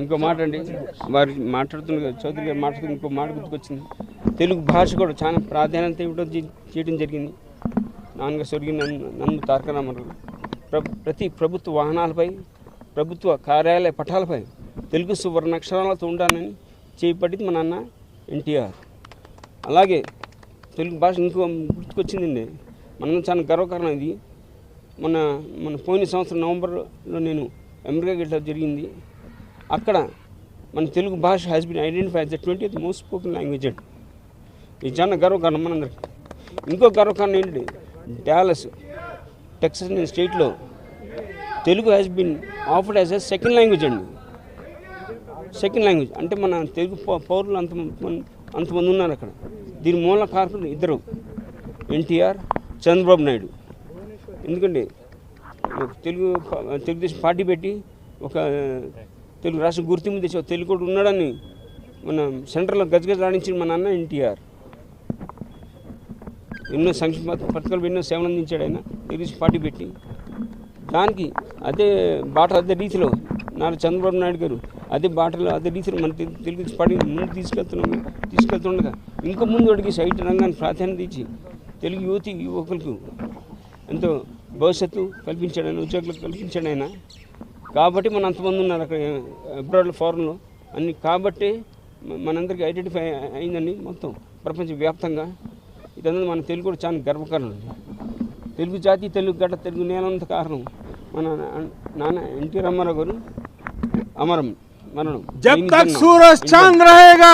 ఇంకో మాట అండి, వారు మాట్లాడుతున్న చౌదరి గారు మాట్లాడుతున్న ఇంకో మాట గుర్తుకొచ్చింది. తెలుగు భాష కూడా చాలా ప్రాధాన్యత ఇవ్వడం చేయడం జరిగింది. నాన్నగా స్వర్గీయ నందు తారక రామారావు ప్రతి ప్రభుత్వ వాహనాలపై, ప్రభుత్వ కార్యాలయ పటాలపై తెలుగు సువర్ణాక్షరాలతో ఉండాలని చేపట్టింది మా నాన్న ఎన్టీఆర్. అలాగే తెలుగు భాష ఇంకో గుర్తుకొచ్చిందండి, మనం చాలా గర్వకారణం ఇది. మన పోయిన సంవత్సరం నవంబర్లో నేను అమెరికా వెళ్ళడం జరిగింది. అక్కడ మన తెలుగు భాష has been identified as the 20th most spoken language అండి. ఇది చాలా గర్వకారణం మనందరికి. ఇంకో గర్వకారణం ఏంటంటే డాలస్ టెక్సస్ అనే స్టేట్లో Telugu has been offered as a second language అండి. సెకండ్ లాంగ్వేజ్ అంటే మన తెలుగు పౌరులు అంతమంది ఉన్నారు అక్కడ. దీని మూల కారకులు ఇద్దరు, ఎన్టీఆర్, చంద్రబాబు నాయుడు. ఎందుకంటే తెలుగుదేశం పార్టీ పెట్టి ఒక తెలుగు రాష్ట్రం గుర్తింపు తెచ్చి తెలుగు కూడా ఉన్నాడని మన సెంటర్లో గజగజలాడించిన మా నాన్న ఎన్టీఆర్. ఎన్నో సంక్షేమ పథకాలు ఎన్నో సేవలు అందించాడు ఆయన తెలుగుదేశం పార్టీ పెట్టి. దానికి అదే అదే రీతిలో నారా చంద్రబాబు నాయుడు గారు అదే బాటలో అదే రీతిలో మన తెలుగు పార్టీ ముందు తీసుకెళ్తుండగా ఇంకా ముందు అడిగి సాహిత్య రంగాన్ని ప్రాధాన్యత ఇచ్చి తెలుగు యువకులకు ఎంతో భవిష్యత్తు కల్పించాడు ఆయన, ఉద్యోగులకు కల్పించాడు ఆయన. కాబట్టి మన అంతమంది ఉన్నారు అక్కడ అబ్రాడ్లో, ఫారెన్లో అన్ని. కాబట్టి మనందరికీ ఐడెంటిఫై అయిందండి మొత్తం ప్రపంచవ్యాప్తంగా. ఇదంతా మన తెలుగు కూడా చాలా గర్వకారణం. తెలుగు జాతి, తెలుగు గడ్డ, తెలుగు నేలంత కారణం మన నాన్న ఎన్టీ రామారావు గారు అమరం మరణం. जब तक सूरज चांद रहेगा,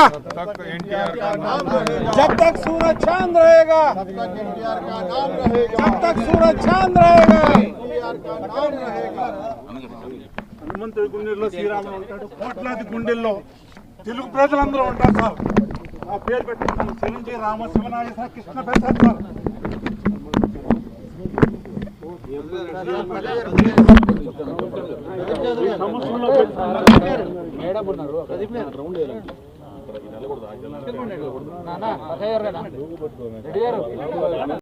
जब तक सूरज चांद रहेगा, जब तक सूरज चांद रहेगा, హనుమంతుడి గుండెల్లో శ్రీరాముడు ఉంటాడు, కోట్లాది గుండెల్లో తెలుగు ప్రజలందరూ ఉంటారు సార్. ఆ పేరు పెట్టుకున్నాను చిరంజీవి రామ శివనాగేశ్వర కృష్ణ ప్రసాద్ సార్.